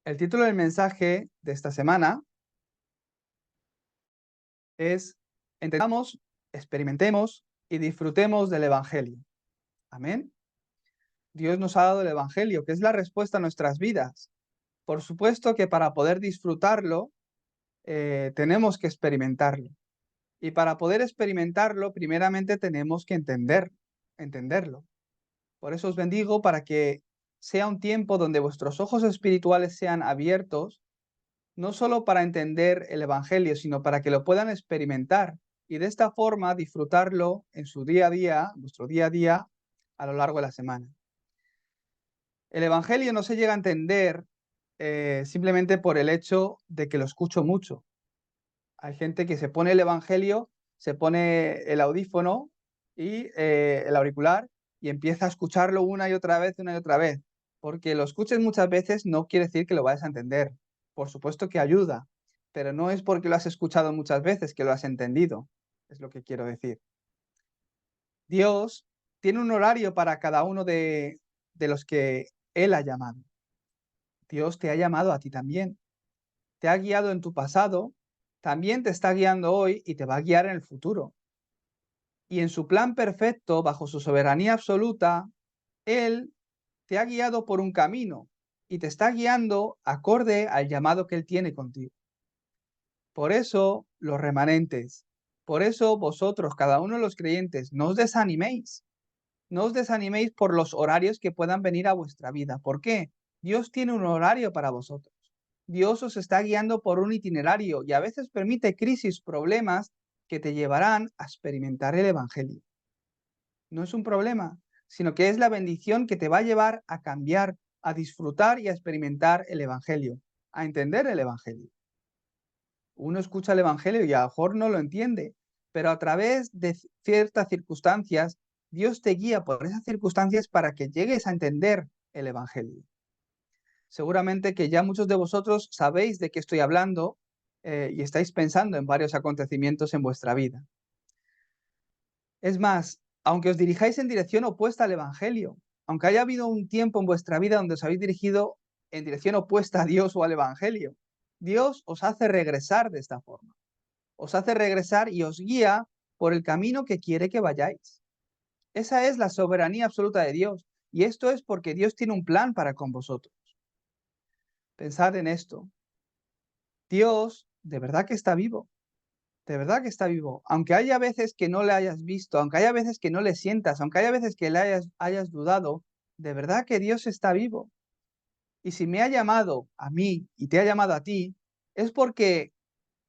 El título del mensaje de esta semana es Entendamos, experimentemos y disfrutemos del Evangelio. Amén. Dios nos ha dado el Evangelio, que es la respuesta a nuestras vidas. Por supuesto que para poder disfrutarlo, tenemos que experimentarlo. Y para poder experimentarlo, primeramente tenemos que entenderlo. Por eso os bendigo para que sea un tiempo donde vuestros ojos espirituales sean abiertos no solo para entender el Evangelio, sino para que lo puedan experimentar y de esta forma disfrutarlo en su día a día, nuestro día a día, a lo largo de la semana. El Evangelio no se llega a entender simplemente por el hecho de que lo escucho mucho. Hay gente que se pone el Evangelio, se pone el audífono y el auricular y empieza a escucharlo una y otra vez. Porque lo escuches muchas veces no quiere decir que lo vayas a entender. Por supuesto que ayuda, pero no es porque lo has escuchado muchas veces que lo has entendido, es lo que quiero decir. Dios tiene un horario para cada uno de los que Él ha llamado. Dios te ha llamado a ti también. Te ha guiado en tu pasado, también te está guiando hoy y te va a guiar en el futuro. Y en su plan perfecto, bajo su soberanía absoluta, Él te ha guiado por un camino y te está guiando acorde al llamado que Él tiene contigo. Por eso, los remanentes, por eso vosotros, cada uno de los creyentes, no os desaniméis. No os desaniméis por los horarios que puedan venir a vuestra vida. ¿Por qué? Dios tiene un horario para vosotros. Dios os está guiando por un itinerario y a veces permite crisis, problemas que te llevarán a experimentar el Evangelio. No es un problema, sino que es la bendición que te va a llevar a cambiar, a disfrutar y a experimentar el Evangelio, a entender el Evangelio. Uno escucha el Evangelio y a lo mejor no lo entiende, pero a través de ciertas circunstancias, Dios te guía por esas circunstancias para que llegues a entender el Evangelio. Seguramente que ya muchos de vosotros sabéis de qué estoy hablando y estáis pensando en varios acontecimientos en vuestra vida. Es más, aunque os dirijáis en dirección opuesta al Evangelio, aunque haya habido un tiempo en vuestra vida donde os habéis dirigido en dirección opuesta a Dios o al Evangelio, Dios os hace regresar de esta forma. Os hace regresar y os guía por el camino que quiere que vayáis. Esa es la soberanía absoluta de Dios. Y esto es porque Dios tiene un plan para con vosotros. Pensad en esto. Dios de verdad que está vivo. De verdad que está vivo. Aunque haya veces que no le hayas visto, aunque haya veces que no le sientas, aunque haya veces que le hayas dudado, de verdad que Dios está vivo. Y si me ha llamado a mí y te ha llamado a ti, es porque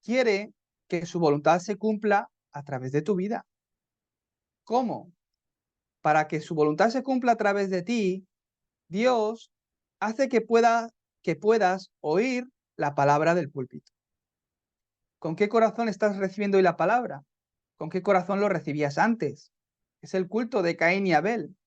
quiere que su voluntad se cumpla a través de tu vida. ¿Cómo? Para que su voluntad se cumpla a través de ti, Dios hace que puedas oír la palabra del púlpito. ¿Con qué corazón estás recibiendo hoy la palabra? ¿Con qué corazón lo recibías antes? Es el culto de Caín y Abel.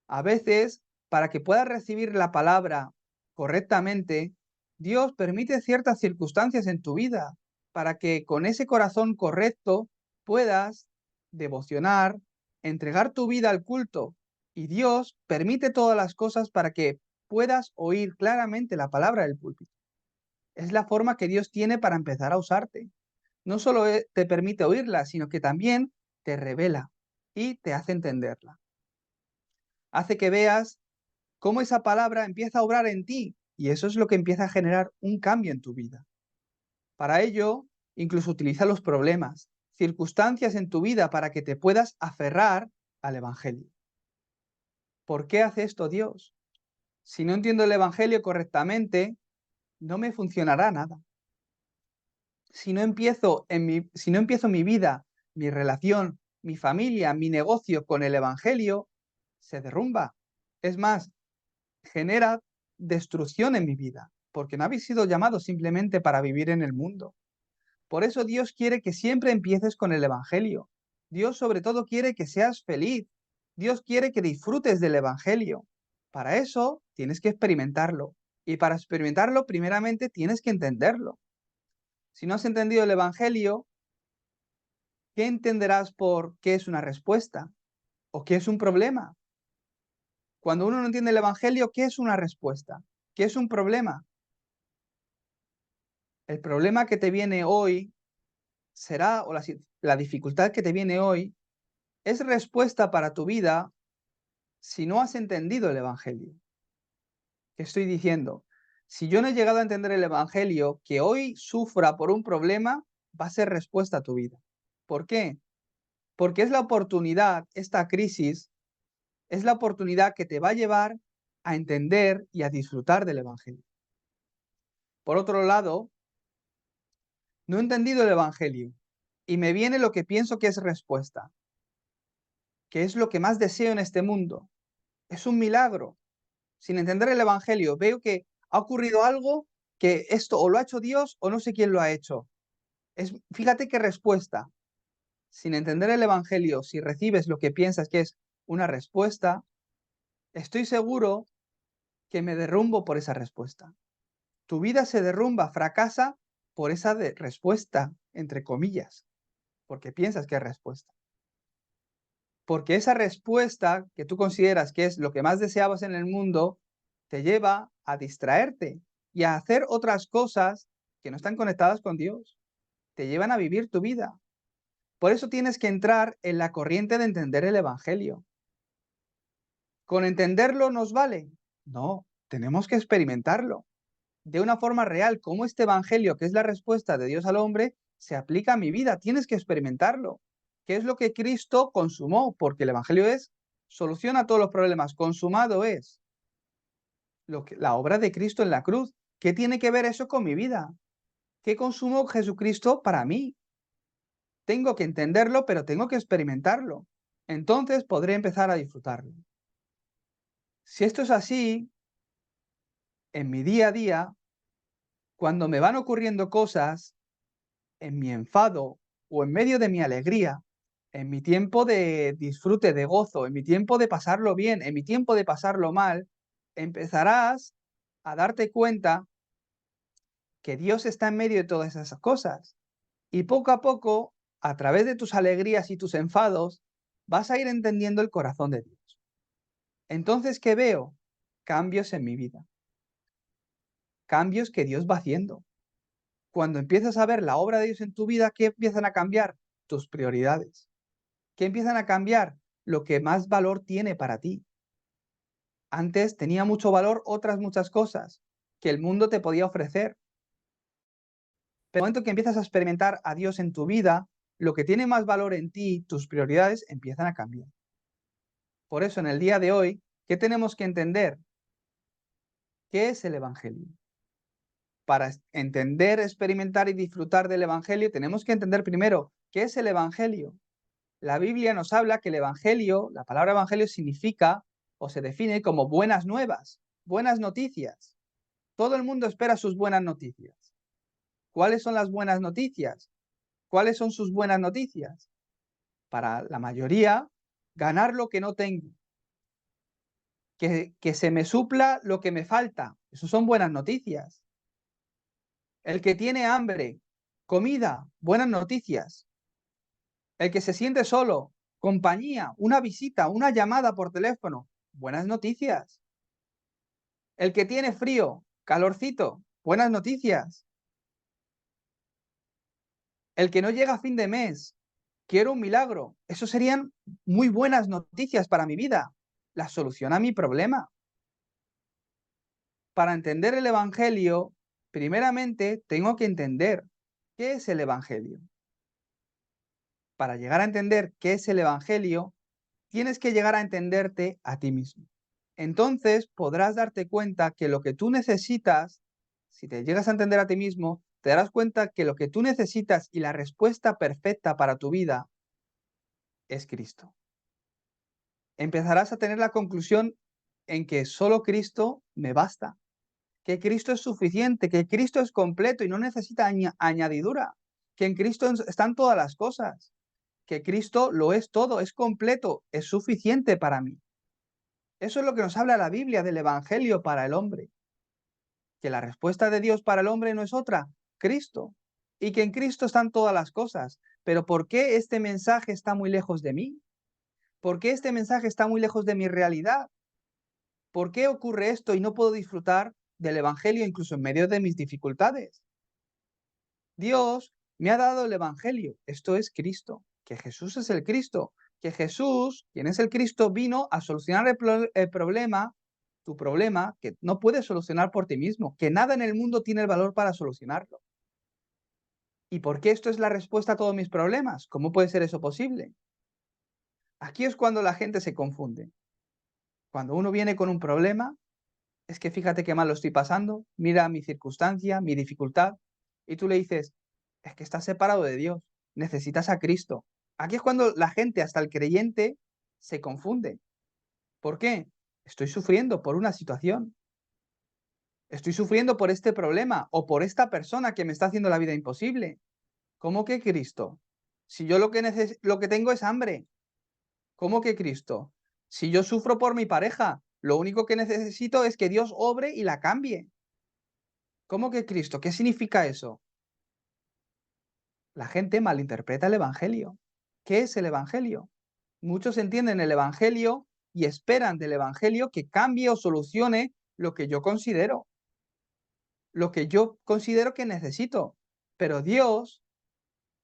A veces, para que puedas recibir la palabra correctamente, Dios permite ciertas circunstancias en tu vida para que con ese corazón correcto puedas devocionar, entregar tu vida al culto. Y Dios permite todas las cosas para que puedas oír claramente la palabra del púlpito. Es la forma que Dios tiene para empezar a usarte. No solo te permite oírla, sino que también te revela y te hace entenderla. Hace que veas cómo esa palabra empieza a obrar en ti y eso es lo que empieza a generar un cambio en tu vida. Para ello, incluso utiliza los problemas, circunstancias en tu vida para que te puedas aferrar al Evangelio. ¿Por qué hace esto Dios? Si no entiendo el Evangelio correctamente, no me funcionará nada. Si no empiezo mi vida, mi relación, mi familia, mi negocio con el Evangelio, se derrumba. Es más, genera destrucción en mi vida, porque no habéis sido llamados simplemente para vivir en el mundo. Por eso Dios quiere que siempre empieces con el Evangelio. Dios sobre todo quiere que seas feliz. Dios quiere que disfrutes del Evangelio. Para eso tienes que experimentarlo. Y para experimentarlo, primeramente tienes que entenderlo. Si no has entendido el Evangelio, ¿qué entenderás por qué es una respuesta o qué es un problema? Cuando uno no entiende el Evangelio, ¿qué es una respuesta? ¿Qué es un problema? El problema que te viene hoy será, o la dificultad que te viene hoy, es respuesta para tu vida si no has entendido el Evangelio. ¿Qué estoy diciendo? Si yo no he llegado a entender el Evangelio, que hoy sufra por un problema, va a ser respuesta a tu vida. ¿Por qué? Porque es la oportunidad, esta crisis, es la oportunidad que te va a llevar a entender y a disfrutar del Evangelio. Por otro lado, no he entendido el Evangelio y me viene lo que pienso que es respuesta, que es lo que más deseo en este mundo. Es un milagro. Sin entender el Evangelio, veo que ha ocurrido algo, que esto o lo ha hecho Dios o no sé quién lo ha hecho. Fíjate qué respuesta. Sin entender el Evangelio, si recibes lo que piensas que es una respuesta, estoy seguro que me derrumbo por esa respuesta. Tu vida se derrumba, fracasa por esa respuesta, entre comillas, porque piensas que es respuesta. Porque esa respuesta que tú consideras que es lo que más deseabas en el mundo, te lleva a distraerte y a hacer otras cosas que no están conectadas con Dios. Te llevan a vivir tu vida. Por eso tienes que entrar en la corriente de entender el Evangelio. ¿Con entenderlo nos vale? No, tenemos que experimentarlo de una forma real, cómo este Evangelio, que es la respuesta de Dios al hombre, se aplica a mi vida. Tienes que experimentarlo. ¿Qué es lo que Cristo consumó? Porque el Evangelio es solución a todos los problemas. Consumado es la obra de Cristo en la cruz. ¿Qué tiene que ver eso con mi vida? ¿Qué consumó Jesucristo para mí? Tengo que entenderlo, pero tengo que experimentarlo. Entonces podré empezar a disfrutarlo. Si esto es así, en mi día a día, cuando me van ocurriendo cosas, en mi enfado o en medio de mi alegría, en mi tiempo de disfrute, de gozo, en mi tiempo de pasarlo bien, en mi tiempo de pasarlo mal, empezarás a darte cuenta que Dios está en medio de todas esas cosas. Y poco a poco, a través de tus alegrías y tus enfados, vas a ir entendiendo el corazón de Dios. Entonces, ¿qué veo? Cambios en mi vida. Cambios que Dios va haciendo. Cuando empiezas a ver la obra de Dios en tu vida, ¿qué empiezan a cambiar? Tus prioridades. ¿Qué empiezan a cambiar? Lo que más valor tiene para ti. Antes tenía mucho valor otras muchas cosas que el mundo te podía ofrecer. Pero en el momento que empiezas a experimentar a Dios en tu vida, lo que tiene más valor en ti, tus prioridades, empiezan a cambiar. Por eso, en el día de hoy, ¿qué tenemos que entender? ¿Qué es el Evangelio? Para entender, experimentar y disfrutar del Evangelio, tenemos que entender primero qué es el Evangelio. La Biblia nos habla que el Evangelio, la palabra Evangelio significa o se define como buenas nuevas, buenas noticias. Todo el mundo espera sus buenas noticias. ¿Cuáles son las buenas noticias? ¿Cuáles son sus buenas noticias? Para la mayoría, ganar lo que no tengo. Que se me supla lo que me falta. Eso son buenas noticias. El que tiene hambre, comida, buenas noticias. El que se siente solo, compañía, una visita, una llamada por teléfono, buenas noticias. El que tiene frío, calorcito, buenas noticias. El que no llega a fin de mes, quiero un milagro. Eso serían muy buenas noticias para mi vida. La solución a mi problema. Para entender el Evangelio, primeramente tengo que entender qué es el Evangelio. Para llegar a entender qué es el Evangelio, tienes que llegar a entenderte a ti mismo. Entonces podrás darte cuenta que lo que tú necesitas, si te llegas a entender a ti mismo, te darás cuenta que lo que tú necesitas y la respuesta perfecta para tu vida es Cristo. Empezarás a tener la conclusión en que solo Cristo me basta, que Cristo es suficiente, que Cristo es completo y no necesita añadidura, que en Cristo están todas las cosas, que Cristo lo es todo, es completo, es suficiente para mí. Eso es lo que nos habla la Biblia del Evangelio para el hombre, que la respuesta de Dios para el hombre no es otra, Cristo, y que en Cristo están todas las cosas. Pero ¿por qué este mensaje está muy lejos de mí? ¿Por qué este mensaje está muy lejos de mi realidad? ¿Por qué ocurre esto y no puedo disfrutar del Evangelio incluso en medio de mis dificultades? Dios me ha dado el Evangelio. Esto es Cristo, que Jesús es el Cristo, que Jesús, quien es el Cristo, vino a solucionar el problema, tu problema, que no puedes solucionar por ti mismo, que nada en el mundo tiene el valor para solucionarlo. ¿Y por qué esto es la respuesta a todos mis problemas? ¿Cómo puede ser eso posible? Aquí es cuando la gente se confunde. Cuando uno viene con un problema, es que fíjate qué mal lo estoy pasando, mira mi circunstancia, mi dificultad, y tú le dices, es que estás separado de Dios, necesitas a Cristo. Aquí es cuando la gente, hasta el creyente, se confunde. ¿Por qué? Estoy sufriendo por una situación, estoy sufriendo por este problema o por esta persona que me está haciendo la vida imposible. ¿Cómo que Cristo? Si yo lo que tengo es hambre. ¿Cómo que Cristo? Si yo sufro por mi pareja, lo único que necesito es que Dios obre y la cambie. ¿Cómo que Cristo? ¿Qué significa eso? La gente malinterpreta el Evangelio. ¿Qué es el Evangelio? Muchos entienden el Evangelio y esperan del Evangelio que cambie o solucione lo que yo considero que necesito. Pero Dios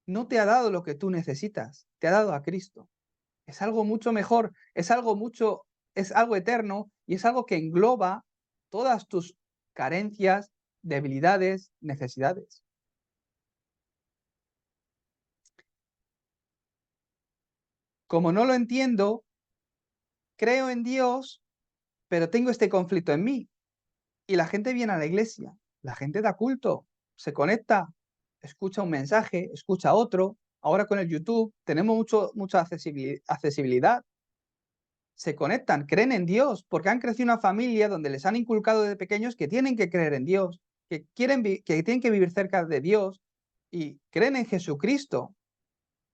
no te ha dado lo que tú necesitas, te ha dado a Cristo. Es algo mucho mejor, es algo eterno y es algo que engloba todas tus carencias, debilidades, necesidades. Como no lo entiendo, creo en Dios, pero tengo este conflicto en mí. Y la gente viene a la iglesia, la gente da culto, se conecta, escucha un mensaje, escucha otro. Ahora con el YouTube tenemos mucha accesibilidad. Se conectan, creen en Dios, porque han crecido en una familia donde les han inculcado desde pequeños que tienen que creer en Dios, que tienen que vivir cerca de Dios y creen en Jesucristo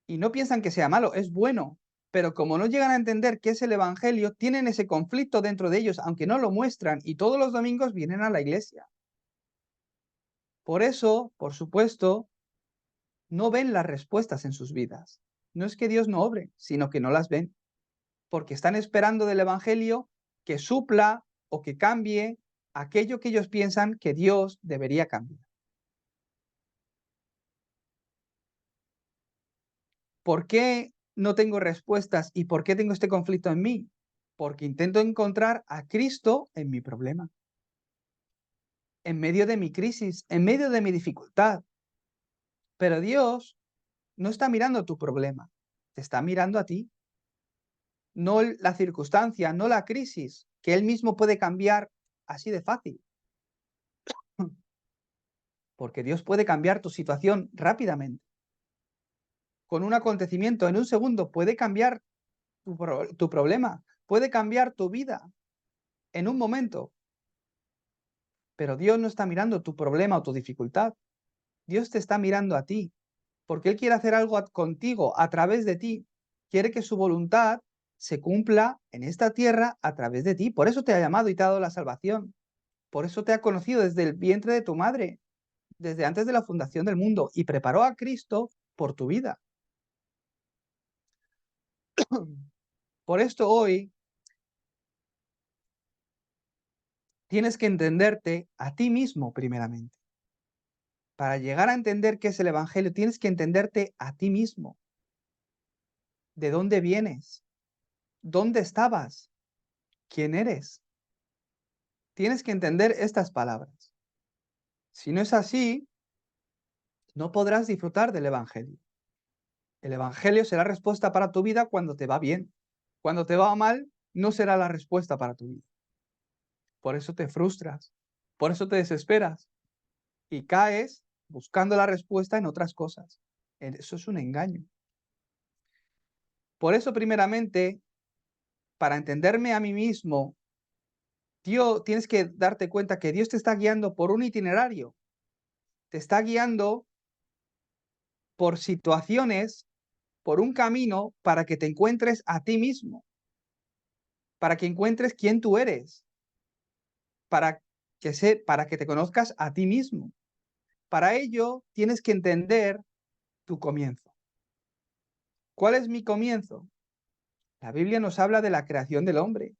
y no piensan que sea malo, es bueno. Pero como no llegan a entender qué es el Evangelio, tienen ese conflicto dentro de ellos, aunque no lo muestran, y todos los domingos vienen a la iglesia. Por eso, por supuesto, no ven las respuestas en sus vidas. No es que Dios no obre, sino que no las ven, porque están esperando del Evangelio que supla o que cambie aquello que ellos piensan que Dios debería cambiar. ¿Por qué no tengo respuestas y por qué tengo este conflicto en mí? Porque intento encontrar a Cristo en mi problema, en medio de mi crisis, en medio de mi dificultad. Pero Dios no está mirando tu problema, te está mirando a ti, no la circunstancia, no la crisis, que Él mismo puede cambiar así de fácil. Porque Dios puede cambiar tu situación rápidamente. Con un acontecimiento en un segundo puede cambiar tu problema, puede cambiar tu vida en un momento. Pero Dios no está mirando tu problema o tu dificultad. Dios te está mirando a ti, porque Él quiere hacer algo contigo, a través de ti. Quiere que su voluntad se cumpla en esta tierra a través de ti. Por eso te ha llamado y te ha dado la salvación. Por eso te ha conocido desde el vientre de tu madre, desde antes de la fundación del mundo, y preparó a Cristo por tu vida. Por esto hoy tienes que entenderte a ti mismo primeramente. Para llegar a entender qué es el Evangelio, tienes que entenderte a ti mismo. ¿De dónde vienes? ¿Dónde estabas? ¿Quién eres? Tienes que entender estas palabras. Si no es así, no podrás disfrutar del Evangelio. El Evangelio será respuesta para tu vida cuando te va bien. Cuando te va mal, no será la respuesta para tu vida. Por eso te frustras, por eso te desesperas y caes buscando la respuesta en otras cosas. Eso es un engaño. Por eso, primeramente, para entenderme a mí mismo, tienes que darte cuenta que Dios te está guiando por un itinerario. Te está guiando por situaciones, por un camino para que te encuentres a ti mismo, para que encuentres quién tú eres, para para que te conozcas a ti mismo. Para ello, tienes que entender tu comienzo. ¿Cuál es mi comienzo? La Biblia nos habla de la creación del hombre.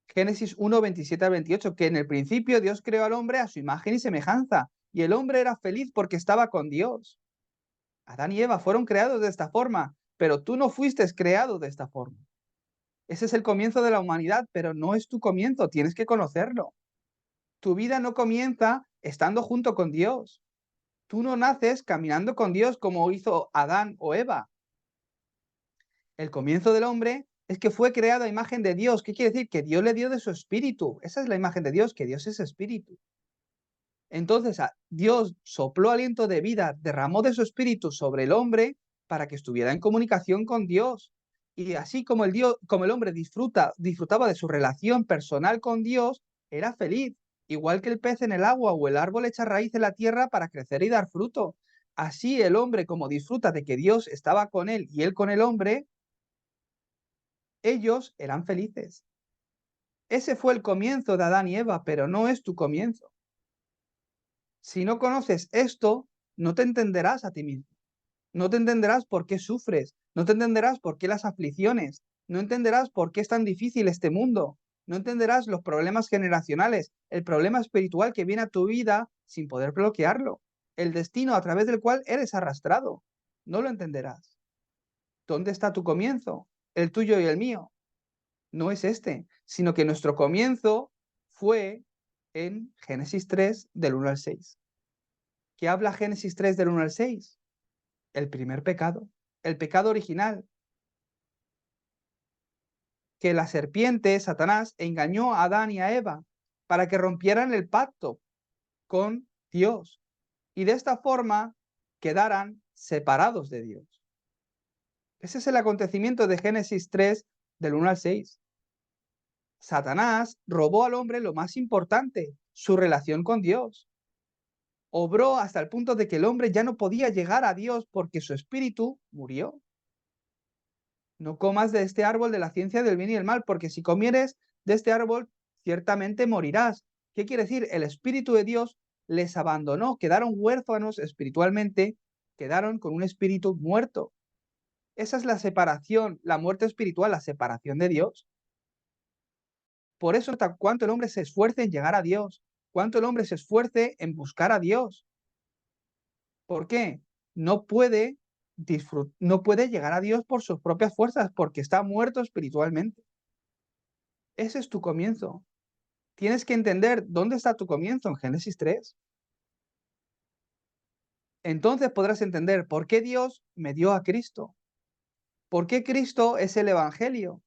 Génesis 1, 27 al 28, que en el principio Dios creó al hombre a su imagen y semejanza. y el hombre era feliz porque estaba con Dios. Adán y Eva fueron creados de esta forma, pero tú no fuiste creado de esta forma. Ese es el comienzo de la humanidad, pero no es tu comienzo, tienes que conocerlo. Tu vida no comienza estando junto con Dios. Tú no naces caminando con Dios como hizo Adán o Eva. El comienzo del hombre es que fue creado a imagen de Dios. ¿Qué quiere decir? Que Dios le dio de su espíritu. Esa es la imagen de Dios, que Dios es espíritu. Entonces Dios sopló aliento de vida, derramó de su espíritu sobre el hombre para que estuviera en comunicación con Dios. Y así como el hombre disfrutaba de su relación personal con Dios, era feliz, igual que el pez en el agua o el árbol echa raíz en la tierra para crecer y dar fruto. Así el hombre, como disfruta de que Dios estaba con él y él con el hombre, ellos eran felices. Ese fue el comienzo de Adán y Eva, pero no es tu comienzo. Si no conoces esto, no te entenderás a ti mismo. No te entenderás por qué sufres, no te entenderás por qué las aflicciones, no entenderás por qué es tan difícil este mundo, no entenderás los problemas generacionales, el problema espiritual que viene a tu vida sin poder bloquearlo, el destino a través del cual eres arrastrado. No lo entenderás. ¿Dónde está tu comienzo? El tuyo y el mío. No es este, sino que nuestro comienzo fue en Génesis 3 del 1 al 6. ¿Qué habla Génesis 3 del 1 al 6? El primer pecado, el pecado original, que la serpiente, Satanás, engañó a Adán y a Eva para que rompieran el pacto con Dios y de esta forma quedaran separados de Dios. Ese es el acontecimiento de Génesis 3 del 1 al 6. Satanás robó al hombre lo más importante, su relación con Dios. Obró hasta el punto de que el hombre ya no podía llegar a Dios porque su espíritu murió. No comas de este árbol de la ciencia del bien y el mal, porque si comieres de este árbol, ciertamente morirás. ¿Qué quiere decir? El Espíritu de Dios les abandonó, quedaron huérfanos espiritualmente, quedaron con un espíritu muerto. Esa es la separación, la muerte espiritual, la separación de Dios. Por eso, cuanto el hombre se esfuerce en llegar a Dios, cuanto el hombre se esfuerce en buscar a Dios. ¿Por qué? No puede no puede llegar a Dios por sus propias fuerzas, porque está muerto espiritualmente. Ese es tu comienzo. Tienes que entender dónde está tu comienzo en Génesis 3. Entonces podrás entender por qué Dios me dio a Cristo. ¿Por qué Cristo es el Evangelio?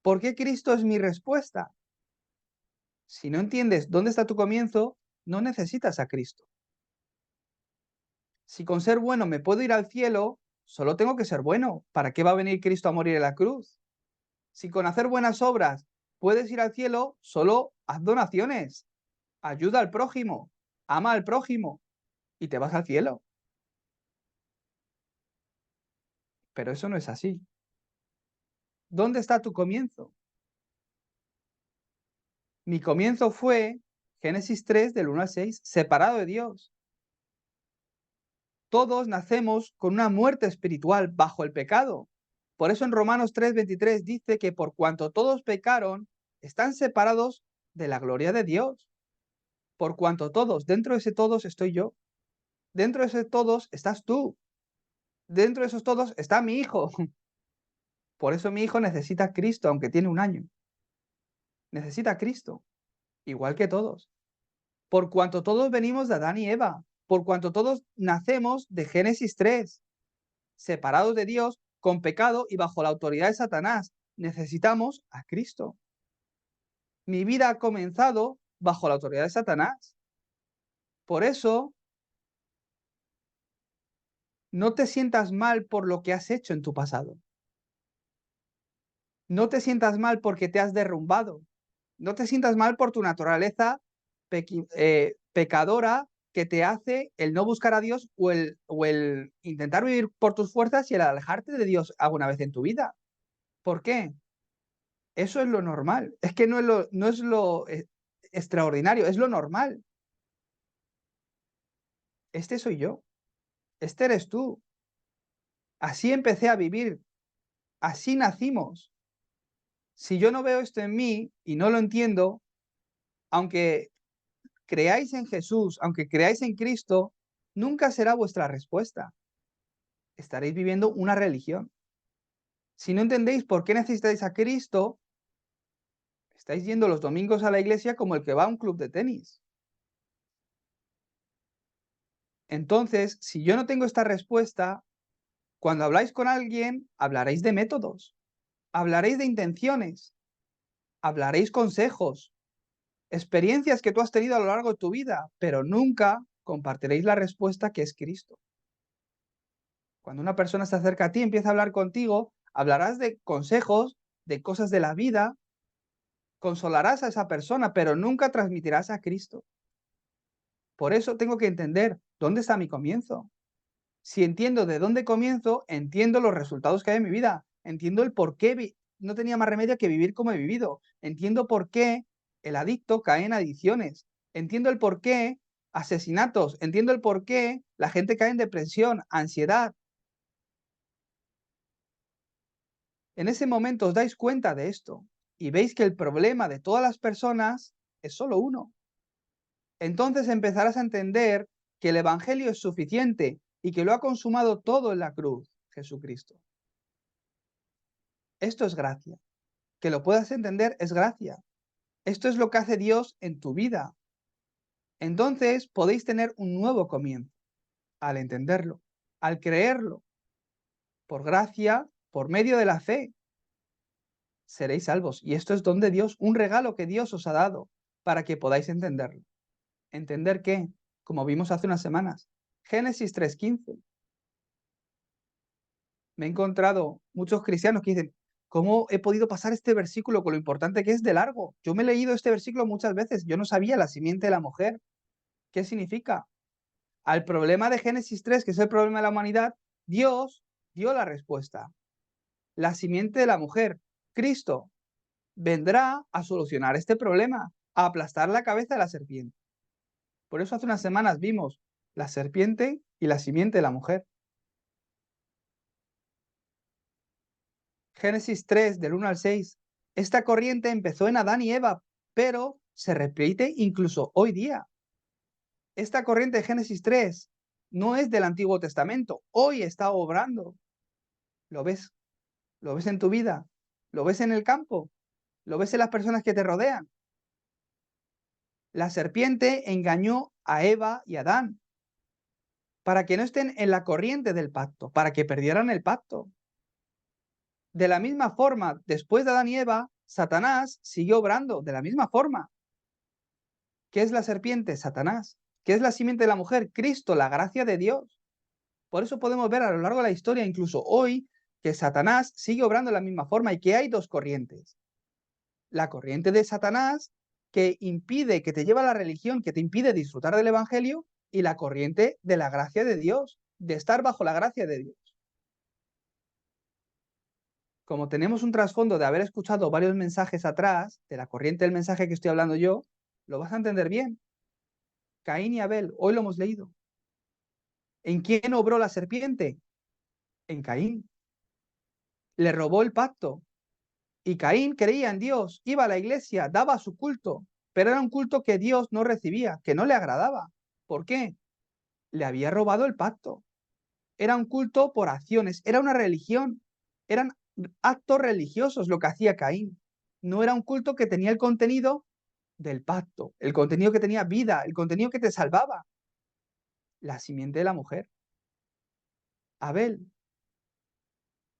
¿Por qué Cristo es mi respuesta? Si no entiendes dónde está tu comienzo, no necesitas a Cristo. Si con ser bueno me puedo ir al cielo, solo tengo que ser bueno. ¿Para qué va a venir Cristo a morir en la cruz? Si con hacer buenas obras puedes ir al cielo, solo haz donaciones, ayuda al prójimo, ama al prójimo y te vas al cielo. Pero eso no es así. ¿Dónde está tu comienzo? Mi comienzo fue Génesis 3 del 1 al 6, separado de Dios. Todos nacemos con una muerte espiritual bajo el pecado. Por eso en Romanos 3:23 dice que por cuanto todos pecaron, están separados de la gloria de Dios. Por cuanto todos, dentro de ese todos estoy yo. Dentro de ese todos estás tú. Dentro de esos todos está mi hijo. Por eso mi hijo necesita a Cristo, aunque tiene 1 año. Necesita a Cristo, igual que todos. Por cuanto todos venimos de Adán y Eva, por cuanto todos nacemos de Génesis 3, separados de Dios, con pecado y bajo la autoridad de Satanás, necesitamos a Cristo. Mi vida ha comenzado bajo la autoridad de Satanás. Por eso, no te sientas mal por lo que has hecho en tu pasado. No te sientas mal porque te has derrumbado. No te sientas mal por tu naturaleza pecadora que te hace el no buscar a Dios o el intentar vivir por tus fuerzas y el alejarte de Dios alguna vez en tu vida. ¿Por qué? Eso es lo normal. Es que no es lo extraordinario, es lo normal. Este soy yo. Este eres tú. Así empecé a vivir. Así nacimos. Si yo no veo esto en mí y no lo entiendo, aunque creáis en Jesús, aunque creáis en Cristo, nunca será vuestra respuesta. Estaréis viviendo una religión. Si no entendéis por qué necesitáis a Cristo, estáis yendo los domingos a la iglesia como el que va a un club de tenis. Entonces, si yo no tengo esta respuesta, cuando habláis con alguien, hablaréis de métodos, hablaréis de intenciones, hablaréis consejos, experiencias que tú has tenido a lo largo de tu vida, pero nunca compartiréis la respuesta que es Cristo. Cuando una persona se acerca a ti, empieza a hablar contigo, hablarás de consejos, de cosas de la vida, consolarás a esa persona, pero nunca transmitirás a Cristo. Por eso tengo que entender dónde está mi comienzo. Si entiendo de dónde comienzo, entiendo los resultados que hay en mi vida, entiendo el por qué no tenía más remedio que vivir como he vivido, entiendo por qué el adicto cae en adicciones, entiendo el por qué asesinatos, entiendo el por qué la gente cae en depresión, ansiedad. En ese momento os dais cuenta de esto y veis que el problema de todas las personas es solo uno. Entonces empezarás a entender que el Evangelio es suficiente y que lo ha consumado todo en la cruz, Jesucristo. Esto es gracia. Que lo puedas entender es gracia. Esto es lo que hace Dios en tu vida. Entonces podéis tener un nuevo comienzo al entenderlo, al creerlo. Por gracia, por medio de la fe, seréis salvos. Y esto es don de Dios, un regalo que Dios os ha dado para que podáis entenderlo. ¿Entender qué? Como vimos hace unas semanas. Génesis 3:15. Me he encontrado muchos cristianos que dicen, ¿cómo he podido pasar este versículo con lo importante que es de largo? Yo me he leído este versículo muchas veces, yo no sabía la simiente de la mujer. ¿Qué significa? Al problema de Génesis 3, que es el problema de la humanidad, Dios dio la respuesta. La simiente de la mujer, Cristo, vendrá a solucionar este problema, a aplastar la cabeza de la serpiente. Por eso hace unas semanas vimos la serpiente y la simiente de la mujer. Génesis 3, del 1 al 6. Esta corriente empezó en Adán y Eva, pero se repite incluso hoy día. Esta corriente de Génesis 3 no es del Antiguo Testamento, hoy está obrando. ¿Lo ves? ¿Lo ves en tu vida? ¿Lo ves en el campo? ¿Lo ves en las personas que te rodean? La serpiente engañó a Eva y a Adán para que no estén en la corriente del pacto, para que perdieran el pacto. De la misma forma, después de Adán y Eva, Satanás siguió obrando de la misma forma. ¿Qué es la serpiente? Satanás. ¿Qué es la simiente de la mujer? Cristo, la gracia de Dios. Por eso podemos ver a lo largo de la historia, incluso hoy, que Satanás sigue obrando de la misma forma y que hay dos corrientes. La corriente de Satanás, que impide, que te lleva a la religión, que te impide disfrutar del Evangelio, y la corriente de la gracia de Dios, de estar bajo la gracia de Dios. Como tenemos un trasfondo de haber escuchado varios mensajes atrás, de la corriente del mensaje que estoy hablando yo, lo vas a entender bien. Caín y Abel, hoy lo hemos leído. ¿En quién obró la serpiente? En Caín. Le robó el pacto. Y Caín creía en Dios, iba a la iglesia, daba su culto, pero era un culto que Dios no recibía, que no le agradaba. ¿Por qué? Le había robado el pacto. Era un culto por acciones, era una religión, eran actos religiosos lo que hacía Caín. No era un culto que tenía el contenido del pacto, el contenido que tenía vida, el contenido que te salvaba. La simiente de la mujer. Abel.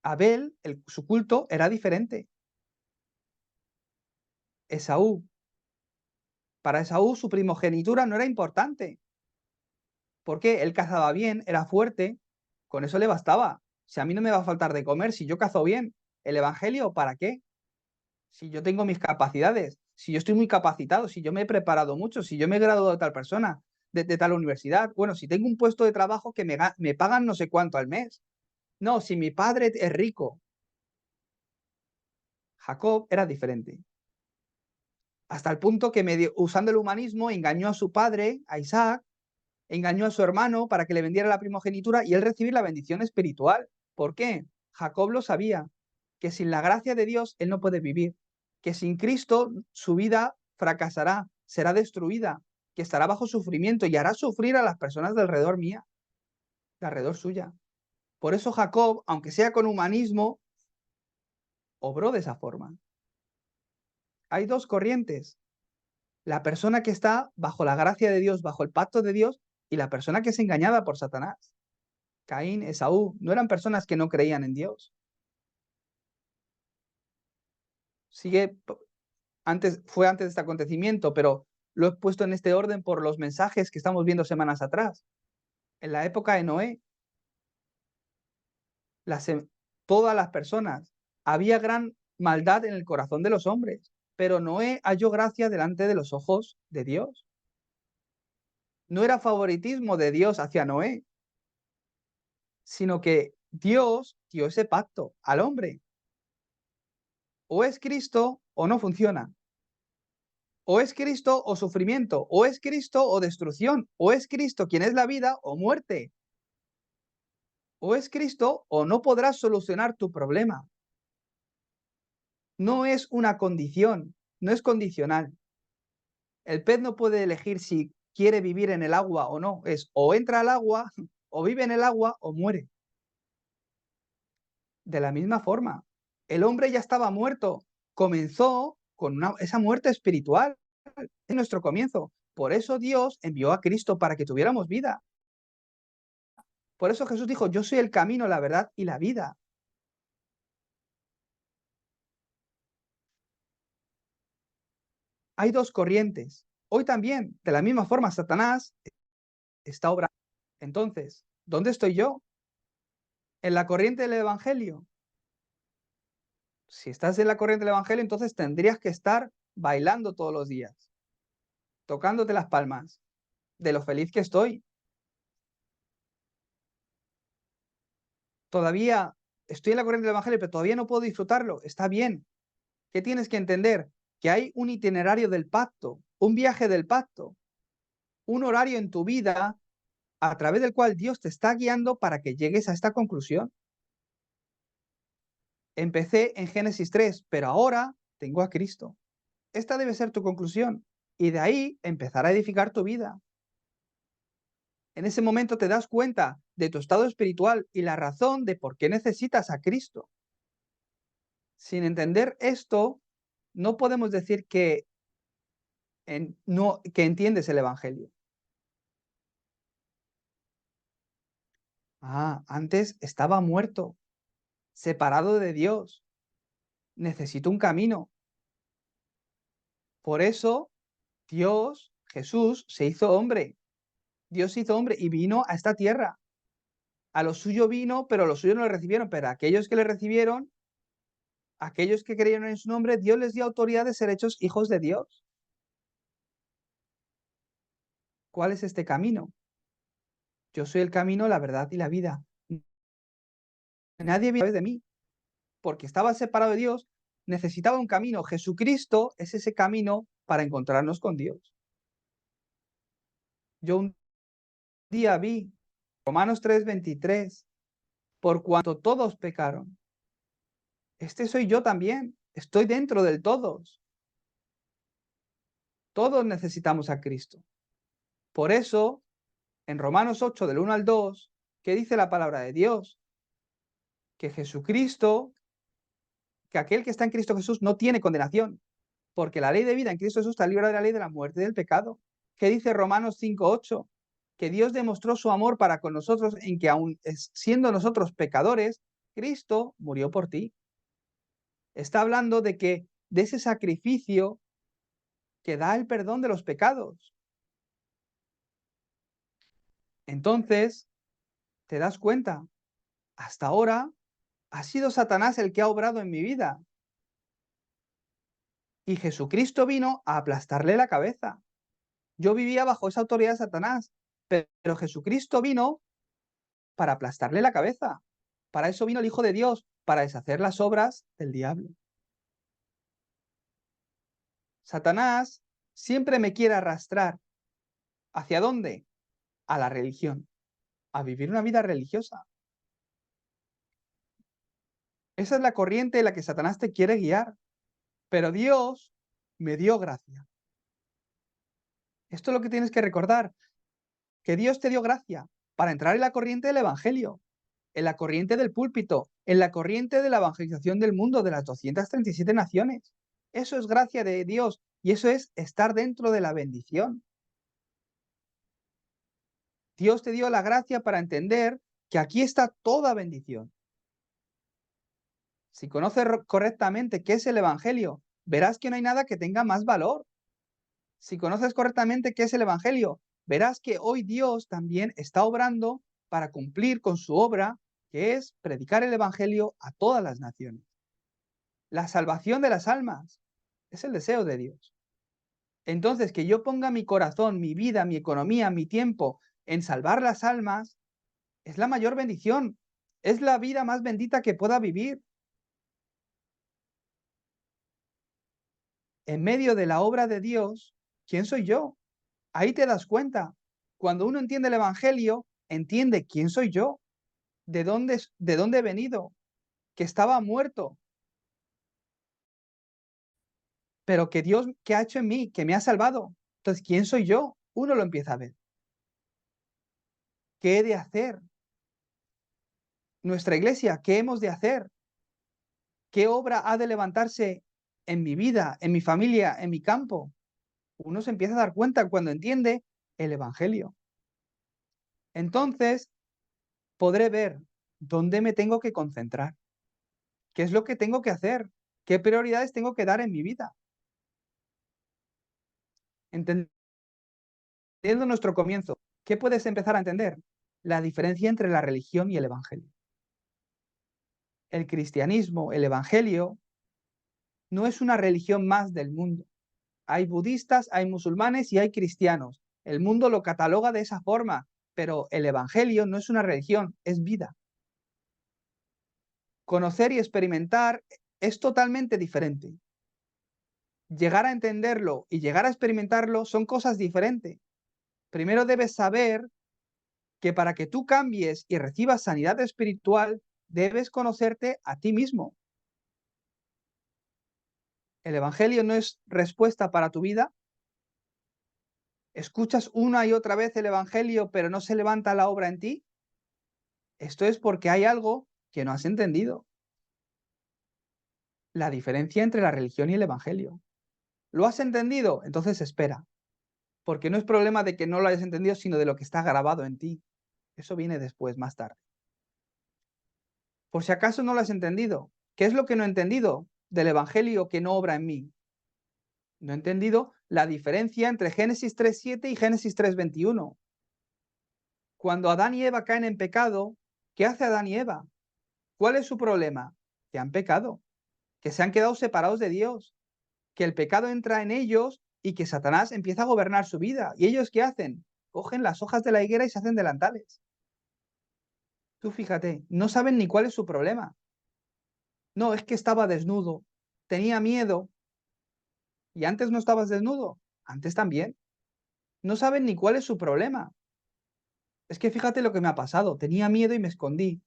Abel, su culto era diferente. Esaú. Para Esaú su primogenitura no era importante. Porque él cazaba bien, era fuerte, con eso le bastaba. Si a mí no me va a faltar de comer, si yo cazo bien, ¿el evangelio para qué? Si yo tengo mis capacidades, si yo estoy muy capacitado, si yo me he preparado mucho, si yo me he graduado de tal persona, de tal universidad, bueno, si tengo un puesto de trabajo que me pagan no sé cuánto al mes. No, si mi padre es rico. Jacob era diferente. Hasta el punto que usando el humanismo engañó a su padre, a Isaac, engañó a su hermano para que le vendiera la primogenitura y él recibir la bendición espiritual. ¿Por qué? Jacob lo sabía, que sin la gracia de Dios él no puede vivir, que sin Cristo su vida fracasará, será destruida. que estará bajo sufrimiento y hará sufrir a las personas de alrededor mía, de alrededor suya. Por eso Jacob, aunque sea con humanismo, obró de esa forma. Hay dos corrientes: la persona que está bajo la gracia de Dios, bajo el pacto de Dios, y la persona que es engañada por Satanás. Caín, Esaú, no eran personas que no creían en Dios. Fue antes de este acontecimiento, pero lo he puesto en este orden por los mensajes que estamos viendo semanas atrás. En la época de Noé, todas las personas, había gran maldad en el corazón de los hombres, pero Noé halló gracia delante de los ojos de Dios. No era favoritismo de Dios hacia Noé, sino que Dios dio ese pacto al hombre. O es Cristo o no funciona. O es Cristo o sufrimiento, o es Cristo o destrucción, o es Cristo quien es la vida o muerte. O es Cristo o no podrás solucionar tu problema. No es una condición, no es condicional. El pez no puede elegir si quiere vivir en el agua o no. Es o entra al agua, o vive en el agua, o muere. De la misma forma, el hombre ya estaba muerto. Comenzó con esa muerte espiritual en nuestro comienzo. Por eso Dios envió a Cristo para que tuviéramos vida. Por eso Jesús dijo: yo soy el camino, la verdad y la vida. Hay dos corrientes. Hoy también, de la misma forma, Satanás está obrando. Entonces, ¿dónde estoy yo? ¿En la corriente del Evangelio? Si estás en la corriente del Evangelio, entonces tendrías que estar bailando todos los días, tocándote las palmas de lo feliz que estoy. Todavía estoy en la corriente del Evangelio, pero todavía no puedo disfrutarlo. Está bien. ¿Qué tienes que entender? Que hay un itinerario del pacto, un viaje del pacto, un horario en tu vida a través del cual Dios te está guiando para que llegues a esta conclusión. Empecé en Génesis 3, pero ahora tengo a Cristo. Esta debe ser tu conclusión y de ahí empezar a edificar tu vida. En ese momento te das cuenta de tu estado espiritual y la razón de por qué necesitas a Cristo. Sin entender esto, no podemos decir que entiendes el Evangelio. Antes estaba muerto, separado de Dios. Necesito un camino. Por eso Dios, Jesús, se hizo hombre. Dios se hizo hombre y vino a esta tierra. A lo suyo vino, pero los suyos no le recibieron. Pero a aquellos que le recibieron, aquellos que creyeron en su nombre, Dios les dio autoridad de ser hechos hijos de Dios. ¿Cuál es este camino? Yo soy el camino, la verdad y la vida. Nadie viene a través de mí, porque estaba separado de Dios, necesitaba un camino. Jesucristo es ese camino para encontrarnos con Dios. Yo un día vi Romanos 3:23, por cuanto todos pecaron. Este soy yo también, estoy dentro del todos. Todos necesitamos a Cristo. Por eso, en Romanos 8, del 1 al 2, ¿qué dice la palabra de Dios? Que Jesucristo, que aquel que está en Cristo Jesús no tiene condenación, porque la ley de vida en Cristo Jesús está libre de la ley de la muerte y del pecado. ¿Qué dice Romanos 5:8? Que Dios demostró su amor para con nosotros en que aun siendo nosotros pecadores, Cristo murió por ti. Está hablando de ese sacrificio que da el perdón de los pecados. Entonces, te das cuenta, hasta ahora ha sido Satanás el que ha obrado en mi vida. Y Jesucristo vino a aplastarle la cabeza. Yo vivía bajo esa autoridad de Satanás, pero Jesucristo vino para aplastarle la cabeza. Para eso vino el Hijo de Dios, para deshacer las obras del diablo. Satanás siempre me quiere arrastrar. ¿Hacia dónde? A la religión, a vivir una vida religiosa. Esa es la corriente en la que Satanás te quiere guiar. Pero Dios me dio gracia. Esto es lo que tienes que recordar, que Dios te dio gracia para entrar en la corriente del Evangelio, en la corriente del púlpito, en la corriente de la evangelización del mundo de las 237 naciones. Eso es gracia de Dios y eso es estar dentro de la bendición. Dios te dio la gracia para entender que aquí está toda bendición. Si conoces correctamente qué es el Evangelio, verás que no hay nada que tenga más valor. Si conoces correctamente qué es el Evangelio, verás que hoy Dios también está obrando para cumplir con su obra, que es predicar el Evangelio a todas las naciones. La salvación de las almas es el deseo de Dios. Entonces, que yo ponga mi corazón, mi vida, mi economía, mi tiempo en salvar las almas, es la mayor bendición. Es la vida más bendita que pueda vivir. En medio de la obra de Dios, ¿quién soy yo? Ahí te das cuenta. Cuando uno entiende el Evangelio, entiende quién soy yo, de dónde he venido, que estaba muerto, pero que Dios, ¿qué ha hecho en mí? Que me ha salvado. Entonces, ¿quién soy yo? Uno lo empieza a ver. ¿Qué he de hacer? Nuestra iglesia, ¿qué hemos de hacer? ¿Qué obra ha de levantarse en mi vida, en mi familia, en mi campo? Uno se empieza a dar cuenta cuando entiende el Evangelio. Entonces, podré ver dónde me tengo que concentrar, qué es lo que tengo que hacer, qué prioridades tengo que dar en mi vida. Entendiendo nuestro comienzo, ¿qué puedes empezar a entender? La diferencia entre la religión y el Evangelio. El cristianismo, el Evangelio, no es una religión más del mundo. Hay budistas, hay musulmanes y hay cristianos. El mundo lo cataloga de esa forma, pero el Evangelio no es una religión, es vida. Conocer y experimentar es totalmente diferente. Llegar a entenderlo y llegar a experimentarlo son cosas diferentes. Primero debes saber que para que tú cambies y recibas sanidad espiritual, debes conocerte a ti mismo. El Evangelio no es respuesta para tu vida. ¿Escuchas una y otra vez el Evangelio, pero no se levanta la obra en ti? Esto es porque hay algo que no has entendido. La diferencia entre la religión y el Evangelio. ¿Lo has entendido? Entonces espera. Porque no es problema de que no lo hayas entendido, sino de lo que está grabado en ti. Eso viene después, más tarde. Por si acaso no lo has entendido. ¿Qué es lo que no he entendido del Evangelio que no obra en mí? No he entendido la diferencia entre Génesis 3:7 y Génesis 3:21. Cuando Adán y Eva caen en pecado, ¿qué hace Adán y Eva? ¿Cuál es su problema? Que han pecado, que se han quedado separados de Dios, que el pecado entra en ellos y que Satanás empieza a gobernar su vida. ¿Y ellos qué hacen? Cogen las hojas de la higuera y se hacen delantales. Tú fíjate, no saben ni cuál es su problema. No, es que estaba desnudo, tenía miedo. ¿Y antes no estabas desnudo? Antes también. No saben ni cuál es su problema. Es que fíjate lo que me ha pasado. Tenía miedo y me escondí.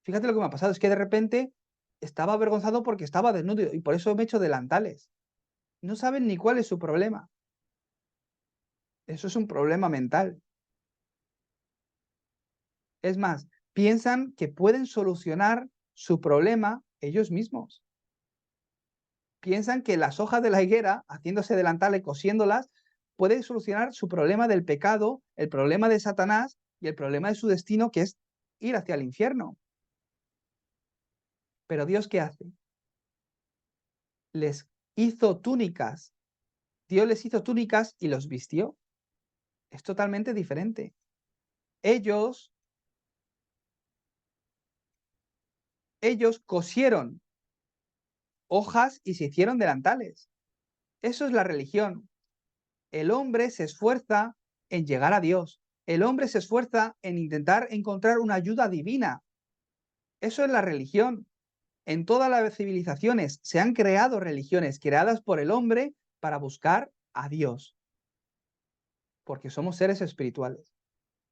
Fíjate lo que me ha pasado. Es que de repente estaba avergonzado porque estaba desnudo y por eso me he hecho delantales. No saben ni cuál es su problema. Eso es un problema mental. Es más, piensan que pueden solucionar su problema ellos mismos. Piensan que las hojas de la higuera, haciéndose delantales, cosiéndolas, pueden solucionar su problema del pecado, el problema de Satanás y el problema de su destino, que es ir hacia el infierno. Pero Dios, ¿qué hace? Les hizo túnicas. Dios les hizo túnicas y los vistió. Es totalmente diferente. Ellos cosieron hojas y se hicieron delantales. Eso es la religión. El hombre se esfuerza en llegar a Dios. El hombre se esfuerza en intentar encontrar una ayuda divina. Eso es la religión. En todas las civilizaciones se han creado religiones creadas por el hombre para buscar a Dios, porque somos seres espirituales.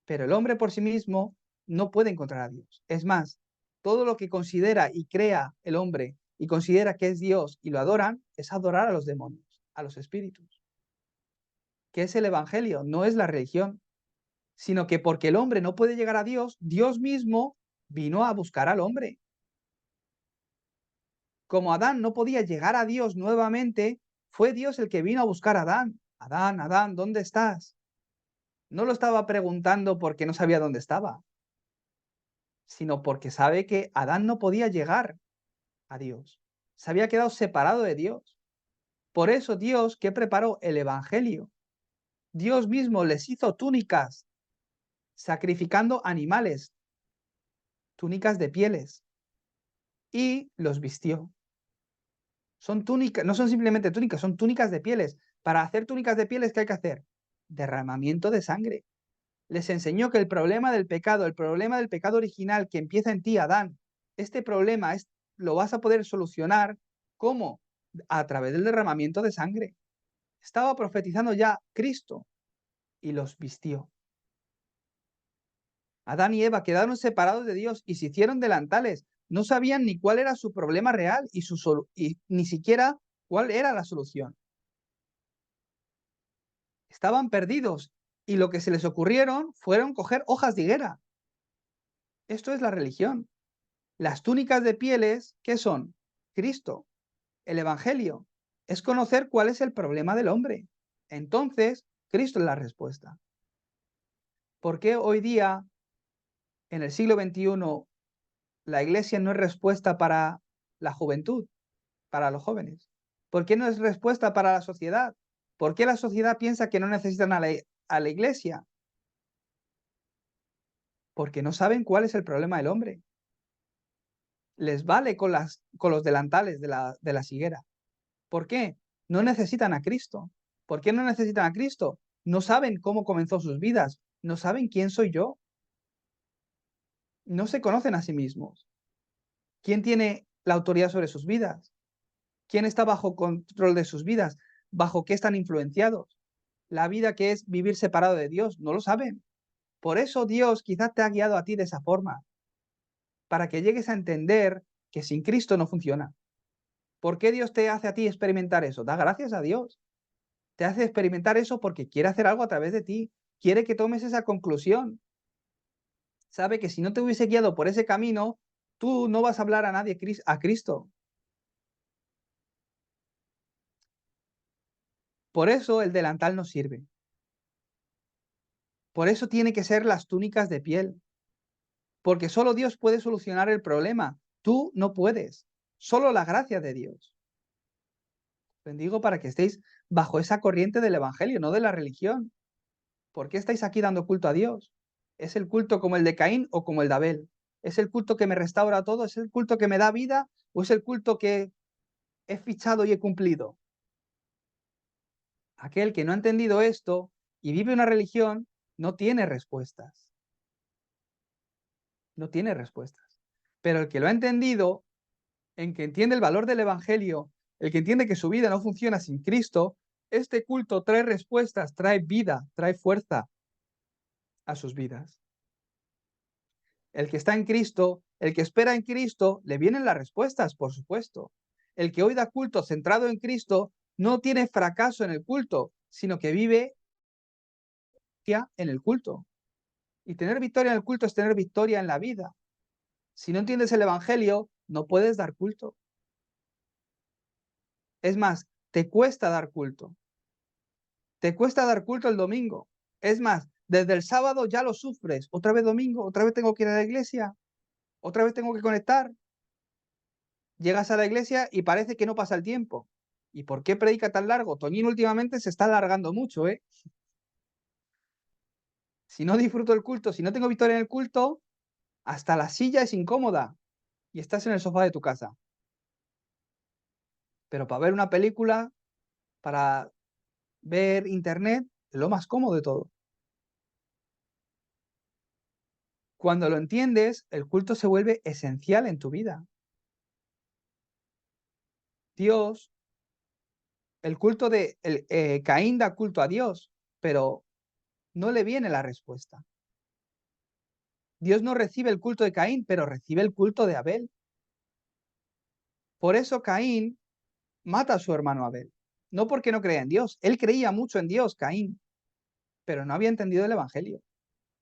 Pero el hombre por sí mismo no puede encontrar a Dios. Es más, todo lo que considera y crea el hombre y considera que es Dios y lo adoran, es adorar a los demonios, a los espíritus. que es el Evangelio, no es la religión, sino que porque el hombre no puede llegar a Dios, Dios mismo vino a buscar al hombre. Como Adán no podía llegar a Dios nuevamente, fue Dios el que vino a buscar a Adán. Adán, Adán, ¿dónde estás? No lo estaba preguntando porque no sabía dónde estaba, sino porque sabe que Adán no podía llegar a Dios. Se había quedado separado de Dios. Por eso Dios, que preparó el Evangelio, Dios mismo les hizo túnicas, sacrificando animales, túnicas de pieles, y los vistió. Son túnicas, no son simplemente túnicas, son túnicas de pieles. Para hacer túnicas de pieles, ¿qué hay que hacer? Derramamiento de sangre. Les enseñó que el problema del pecado original que empieza en ti, Adán, este problema lo vas a poder solucionar, ¿cómo? A través del derramamiento de sangre. Estaba profetizando ya Cristo y los vistió. Adán y Eva quedaron separados de Dios y se hicieron delantales. No sabían ni cuál era su problema real y ni siquiera cuál era la solución. Estaban perdidos y lo que se les ocurrieron fueron coger hojas de higuera. Esto es la religión. Las túnicas de pieles, ¿qué son? Cristo, el Evangelio. Es conocer cuál es el problema del hombre. Entonces, Cristo es la respuesta. ¿Por qué hoy día, en el siglo XXI, la iglesia no es respuesta para la juventud, para los jóvenes? ¿Por qué no es respuesta para la sociedad? ¿Por qué la sociedad piensa que no necesitan a la iglesia? Porque no saben cuál es el problema del hombre. Les vale con los delantales de la higuera. ¿Por qué? No necesitan a Cristo. ¿Por qué no necesitan a Cristo? No saben cómo comenzó sus vidas. No saben quién soy yo. No se conocen a sí mismos. ¿Quién tiene la autoridad sobre sus vidas? ¿Quién está bajo control de sus vidas? ¿Bajo qué están influenciados? La vida que es vivir separado de Dios, no lo saben. Por eso Dios quizás te ha guiado a ti de esa forma, para que llegues a entender que sin Cristo no funciona. ¿Por qué Dios te hace a ti experimentar eso? Da gracias a Dios. Te hace experimentar eso porque quiere hacer algo a través de ti. Quiere que tomes esa conclusión. Sabe que si no te hubiese guiado por ese camino, tú no vas a hablar a nadie a Cristo. Por eso el delantal no sirve. Por eso tiene que ser las túnicas de piel. Porque solo Dios puede solucionar el problema. Tú no puedes. Solo la gracia de Dios. Bendigo para que estéis bajo esa corriente del Evangelio, no de la religión. ¿Por qué estáis aquí dando culto a Dios? ¿Es el culto como el de Caín o como el de Abel? ¿Es el culto que me restaura todo? ¿Es el culto que me da vida? ¿O es el culto que he fichado y he cumplido? Aquel que no ha entendido esto y vive una religión no tiene respuestas. No tiene respuestas. Pero el que lo ha entendido, en que entiende el valor del Evangelio, el que entiende que su vida no funciona sin Cristo, este culto trae respuestas, trae vida, trae fuerza a sus vidas. El que está en Cristo, el que espera en Cristo, le vienen las respuestas, por supuesto. El que hoy da culto centrado en Cristo no tiene fracaso en el culto, sino que vive en el culto. Y tener victoria en el culto es tener victoria en la vida. Si no entiendes el Evangelio, no puedes dar culto. Es más, te cuesta dar culto. Te cuesta dar culto el domingo. Es más, desde el sábado ya lo sufres. Otra vez domingo, otra vez tengo que ir a la iglesia, otra vez tengo que conectar. Llegas a la iglesia y parece que no pasa el tiempo. ¿Y por qué predica tan largo? Toñín últimamente se está alargando mucho, ¿eh? Si no disfruto el culto, si no tengo victoria en el culto, hasta la silla es incómoda y estás en el sofá de tu casa. Pero para ver una película, para ver internet, es lo más cómodo de todo. Cuando lo entiendes, el culto se vuelve esencial en tu vida. Dios, el culto de Caín da culto a Dios, pero no le viene la respuesta. Dios no recibe el culto de Caín, pero recibe el culto de Abel. Por eso Caín mata a su hermano Abel. No porque no crea en Dios. Él creía mucho en Dios, Caín. pero no había entendido el Evangelio.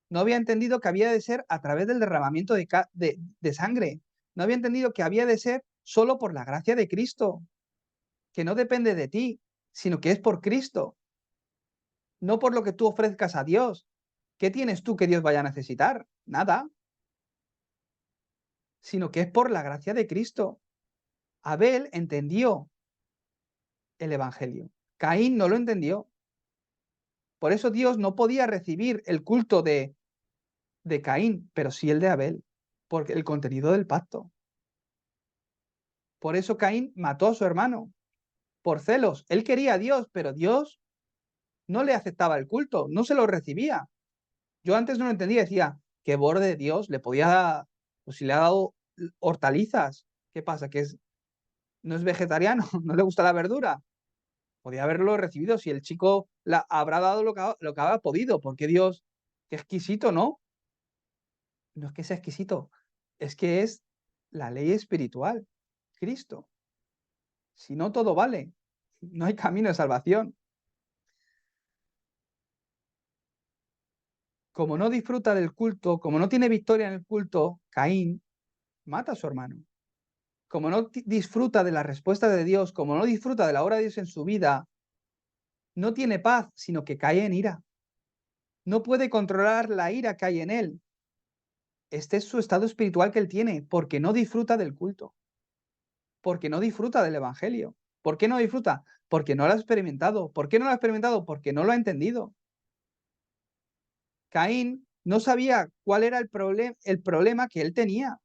No había entendido que había de ser a través del derramamiento de sangre. No había entendido que había de ser solo por la gracia de Cristo, que no depende de ti, sino que es por Cristo, no por lo que tú ofrezcas a Dios. ¿Qué tienes tú que Dios vaya a necesitar? Nada, sino que es por la gracia de Cristo. Abel entendió el Evangelio. Caín no lo entendió. Por eso Dios no podía recibir el culto de Caín, pero sí el de Abel, porque el contenido del pacto. Por eso Caín mató a su hermano, por celos. Él quería a Dios, pero Dios no le aceptaba el culto, no se lo recibía. Yo antes no lo entendía, decía, ¿qué borde de Dios le podía dar? Pues si le ha dado hortalizas, ¿qué pasa? No es vegetariano, no le gusta la verdura. Podía haberlo recibido si el chico habrá dado lo que habrá podido, porque Dios, qué exquisito, ¿no? No es que sea exquisito, es que es la ley espiritual, Cristo. Si no, todo vale. No hay camino de salvación. Como no disfruta del culto, como no tiene victoria en el culto, Caín mata a su hermano. Como no disfruta de la respuesta de Dios, como no disfruta de la obra de Dios en su vida, no tiene paz, sino que cae en ira. No puede controlar la ira que hay en él. Este es su estado espiritual que él tiene, porque no disfruta del culto, porque no disfruta del Evangelio. ¿Por qué no disfruta? Porque no lo ha experimentado. ¿Por qué no lo ha experimentado? Porque no lo ha entendido. Caín no sabía cuál era el problema que él tenía.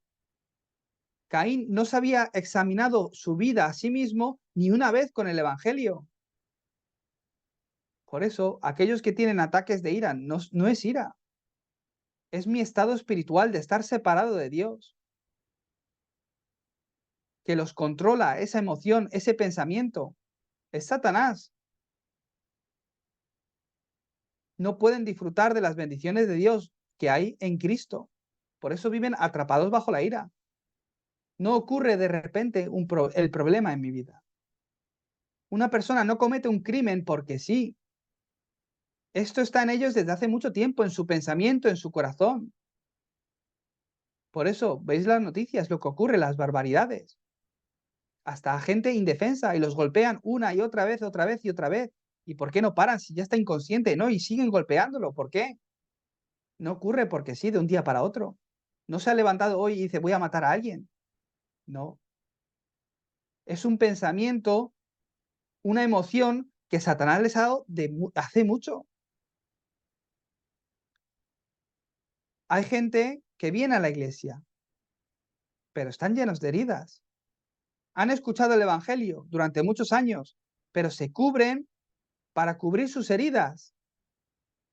Caín no se había examinado su vida a sí mismo ni una vez con el Evangelio. Por eso, aquellos que tienen ataques de ira no es ira, es mi estado espiritual de estar separado de Dios, que los controla esa emoción, ese pensamiento. Es Satanás. No pueden disfrutar de las bendiciones de Dios que hay en Cristo. Por eso viven atrapados bajo la ira. No ocurre de repente el problema en mi vida. Una persona no comete un crimen porque sí. Esto está en ellos desde hace mucho tiempo, en su pensamiento, en su corazón. Por eso, veis las noticias, lo que ocurre, las barbaridades. Hasta a gente indefensa y los golpean una y otra vez, otra vez y otra vez. ¿Y por qué no paran si ya está inconsciente? No, y siguen golpeándolo. ¿Por qué? No ocurre porque sí, de un día para otro. No se ha levantado hoy y dice voy a matar a alguien. No. Es un pensamiento, una emoción que Satanás les ha dado hace mucho. Hay gente que viene a la iglesia, pero están llenos de heridas. Han escuchado el Evangelio durante muchos años, pero se cubren para cubrir sus heridas.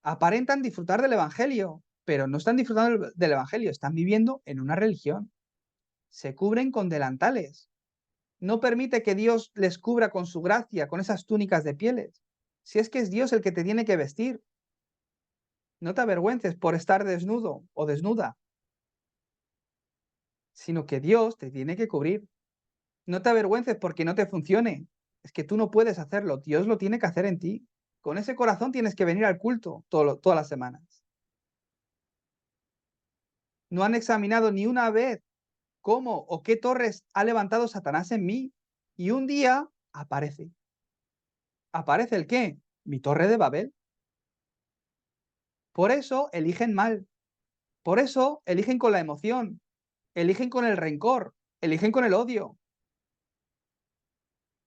Aparentan disfrutar del Evangelio, pero no están disfrutando del Evangelio, están viviendo en una religión. Se cubren con delantales. No permite que Dios les cubra con su gracia, con esas túnicas de pieles. Si es que es Dios el que te tiene que vestir. No te avergüences por estar desnudo o desnuda, sino que Dios te tiene que cubrir. No te avergüences porque no te funcione. Es que tú no puedes hacerlo, Dios lo tiene que hacer en ti. Con ese corazón tienes que venir al culto todas las semanas. No han examinado ni una vez cómo o qué torres ha levantado Satanás en mí. Y un día aparece. ¿Aparece el qué? Mi torre de Babel. Por eso eligen mal. Por eso eligen con la emoción. Eligen con el rencor. Eligen con el odio.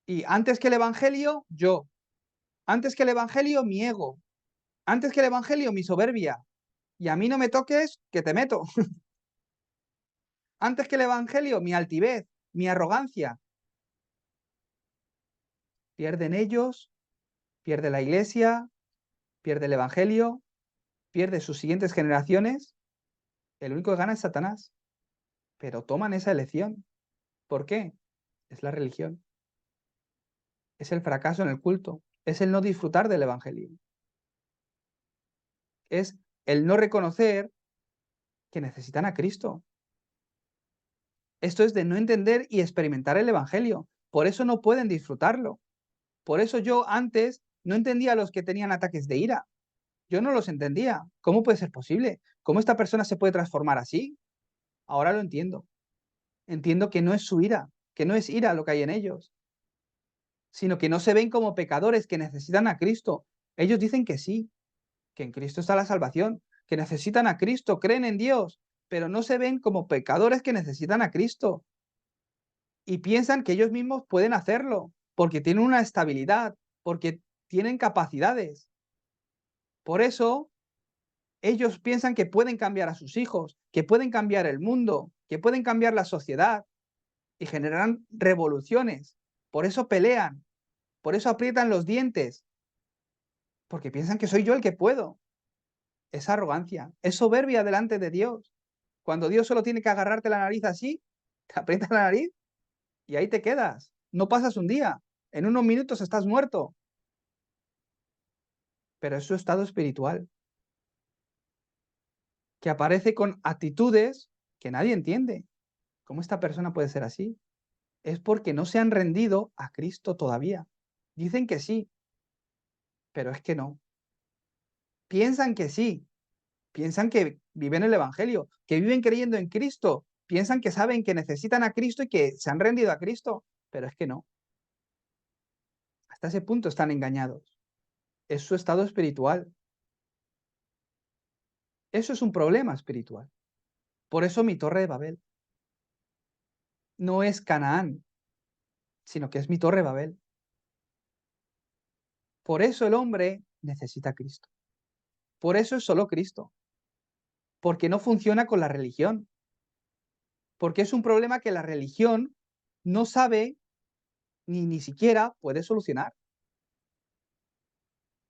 Y antes que el Evangelio, yo. Antes que el Evangelio, mi ego. Antes que el Evangelio, mi soberbia. Y a mí no me toques, que te meto. Antes que el Evangelio, mi altivez, mi arrogancia. Pierden ellos, pierde la iglesia, pierde el Evangelio, pierde sus siguientes generaciones. El único que gana es Satanás. Pero toman esa elección. ¿Por qué? Es la religión. Es el fracaso en el culto. Es el no disfrutar del Evangelio. Es el no reconocer que necesitan a Cristo. Esto es de no entender y experimentar el Evangelio. Por eso no pueden disfrutarlo. Por eso yo antes no entendía a los que tenían ataques de ira. Yo no los entendía. ¿Cómo puede ser posible? ¿Cómo esta persona se puede transformar así? Ahora lo entiendo. Entiendo que no es su ira, que no es ira lo que hay en ellos, sino que no se ven como pecadores que necesitan a Cristo. Ellos dicen que sí, que en Cristo está la salvación, que necesitan a Cristo, creen en Dios, pero no se ven como pecadores que necesitan a Cristo. Y piensan que ellos mismos pueden hacerlo, porque tienen una estabilidad, porque tienen capacidades. Por eso, ellos piensan que pueden cambiar a sus hijos, que pueden cambiar el mundo, que pueden cambiar la sociedad y generarán revoluciones. Por eso pelean, por eso aprietan los dientes, porque piensan que soy yo el que puedo. Es arrogancia, es soberbia delante de Dios. Cuando Dios solo tiene que agarrarte la nariz así, te aprieta la nariz y ahí te quedas. No pasas un día, en unos minutos estás muerto. Pero es su estado espiritual, que aparece con actitudes que nadie entiende. ¿Cómo esta persona puede ser así? Es porque no se han rendido a Cristo todavía. Dicen que sí, pero es que no. Piensan que sí, piensan que viven el Evangelio, que viven creyendo en Cristo, piensan que saben que necesitan a Cristo y que se han rendido a Cristo, pero es que no. Hasta ese punto están engañados. Es su estado espiritual. Eso es un problema espiritual. Por eso mi torre de Babel no es Canaán, sino que es mi torre de Babel. Por eso el hombre necesita a Cristo. Por eso es solo Cristo. Porque no funciona con la religión. Porque es un problema que la religión no sabe ni siquiera puede solucionar.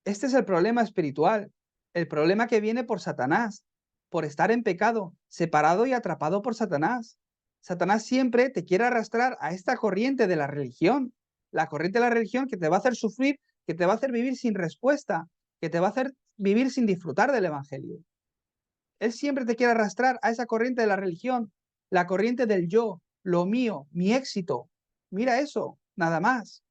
Este es el problema espiritual, el problema que viene por Satanás, por estar en pecado, separado y atrapado por Satanás. Satanás siempre te quiere arrastrar a esta corriente de la religión, la corriente de la religión que te va a hacer sufrir, que te va a hacer vivir sin respuesta, que te va a hacer vivir sin disfrutar del Evangelio. Él siempre te quiere arrastrar a esa corriente de la religión, la corriente del yo, lo mío, mi éxito. Mira eso, nada más.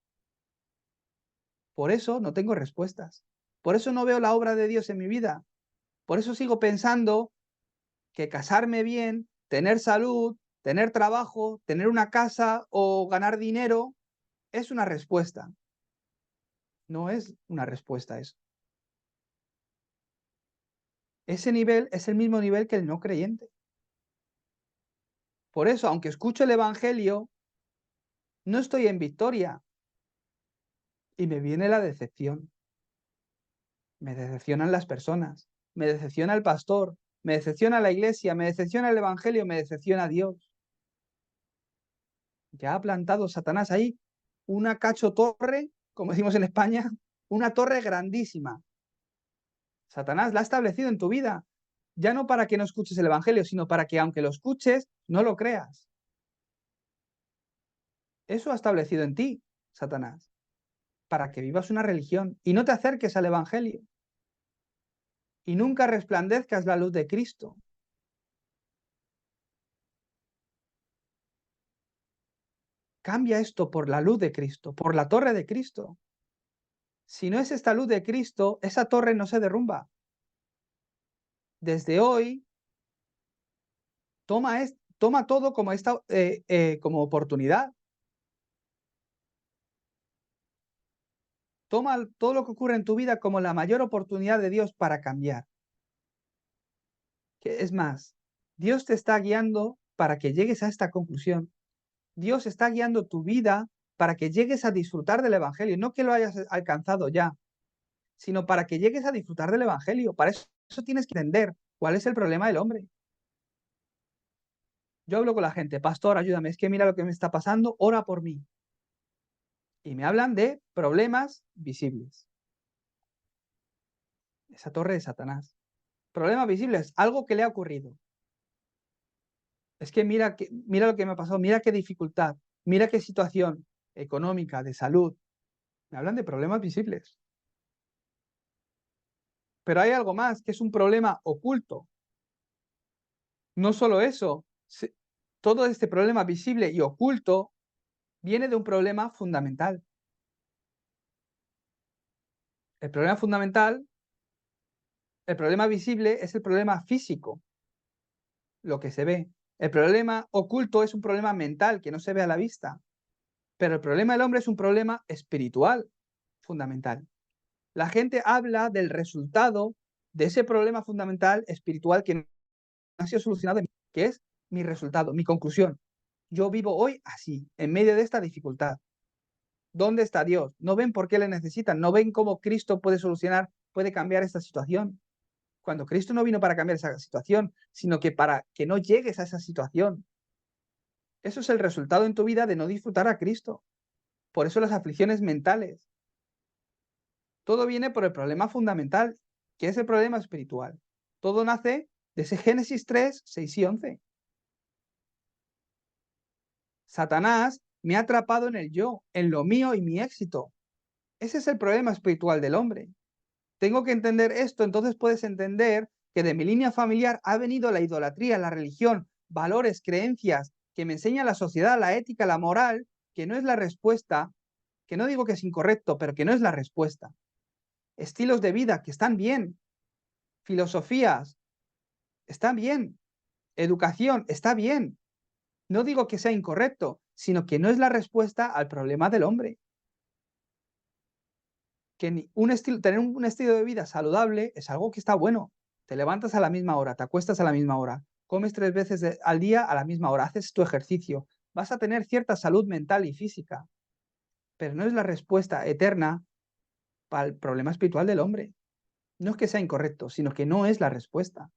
Por eso no tengo respuestas. Por eso no veo la obra de Dios en mi vida. Por eso sigo pensando que casarme bien, tener salud, tener trabajo, tener una casa o ganar dinero es una respuesta. No es una respuesta eso. Ese nivel es el mismo nivel que el no creyente. Por eso, aunque escucho el Evangelio, no estoy en victoria y me viene la decepción. Me decepcionan las personas, me decepciona el pastor, me decepciona la iglesia, me decepciona el Evangelio, me decepciona Dios. Ya ha plantado Satanás ahí una cacho torre, como decimos en España, una torre grandísima. Satanás la ha establecido en tu vida, ya no para que no escuches el Evangelio, sino para que aunque lo escuches, no lo creas. Eso ha establecido en ti, Satanás, para que vivas una religión y no te acerques al Evangelio y nunca resplandezcas la luz de Cristo. Cambia esto por la luz de Cristo, por la torre de Cristo. Si no es esta luz de Cristo, esa torre no se derrumba. Desde hoy, toma todo como, como oportunidad. Toma todo lo que ocurre en tu vida como la mayor oportunidad de Dios para cambiar. Es más, Dios te está guiando para que llegues a esta conclusión. Dios está guiando tu vida para que llegues a disfrutar del Evangelio, no que lo hayas alcanzado ya, sino para que llegues a disfrutar del Evangelio. Para eso tienes que entender cuál es el problema del hombre. Yo hablo con la gente, pastor, ayúdame, es que mira lo que me está pasando, ora por mí. Y me hablan de problemas visibles. Esa torre de Satanás. Problemas visibles, algo que le ha ocurrido. Es que mira lo que me ha pasado, mira qué dificultad, mira qué situación económica, de salud. Me hablan de problemas visibles. Pero hay algo más, que es un problema oculto. No solo eso, todo este problema visible y oculto viene de un problema fundamental. El problema fundamental El problema visible es el problema físico, lo que se ve. El problema oculto es un problema mental que no se ve a la vista. Pero el problema del hombre es un problema espiritual fundamental. La gente habla del resultado de ese problema fundamental espiritual que no ha sido solucionado, que es mi resultado, mi conclusión. Yo vivo hoy así, en medio de esta dificultad. ¿Dónde está Dios? No ven por qué le necesitan, no ven cómo Cristo puede solucionar, puede cambiar esta situación. Cuando Cristo no vino para cambiar esa situación, sino que para que no llegues a esa situación. Eso es el resultado en tu vida de no disfrutar a Cristo. Por eso las aflicciones mentales. Todo viene por el problema fundamental, que es el problema espiritual. Todo nace de ese Génesis 3, 6 y 11. Satanás me ha atrapado en el yo, en lo mío y mi éxito. Ese es el problema espiritual del hombre. Tengo que entender esto, entonces puedes entender que de mi línea familiar ha venido la idolatría, la religión, valores, creencias que me enseña la sociedad, la ética, la moral, que no es la respuesta, que no digo que es incorrecto, pero que no es la respuesta. Estilos de vida que están bien, filosofías, están bien, educación, está bien. No digo que sea incorrecto, sino que no es la respuesta al problema del hombre. Que tener un estilo de vida saludable es algo que está bueno. Te levantas a la misma hora, te acuestas a la misma hora, comes 3 veces al día a la misma hora, haces tu ejercicio. Vas a tener cierta salud mental y física, pero no es la respuesta eterna para el problema espiritual del hombre. No es que sea incorrecto, sino que no es la respuesta.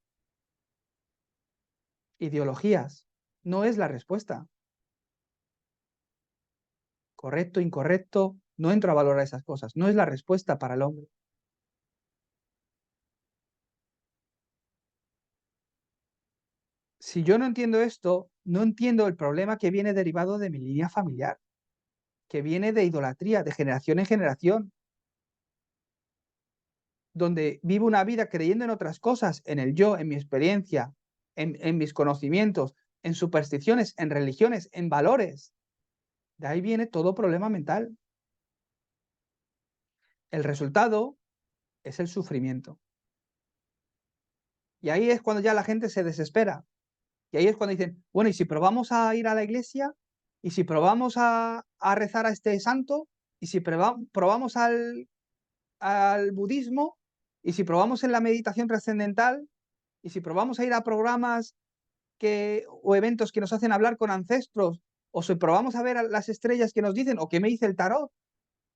Ideologías, no es la respuesta. Correcto, incorrecto, no entro a valorar esas cosas, no es la respuesta para el hombre. Si yo no entiendo esto, no entiendo el problema que viene derivado de mi línea familiar, que viene de idolatría, de generación en generación, donde vivo una vida creyendo en otras cosas, en el yo, en mi experiencia, en mis conocimientos, en supersticiones, en religiones, en valores. De ahí viene todo problema mental. El resultado es el sufrimiento. Y ahí es cuando ya la gente se desespera. Y ahí es cuando dicen, bueno, ¿y si probamos a ir a la iglesia? ¿Y si probamos a rezar a este santo? ¿Y si probamos al budismo? ¿Y si probamos en la meditación trascendental? ¿Y si probamos a ir a programas o eventos que nos hacen hablar con ancestros? ¿O si probamos a ver a las estrellas que nos dicen? ¿O qué me dice el tarot?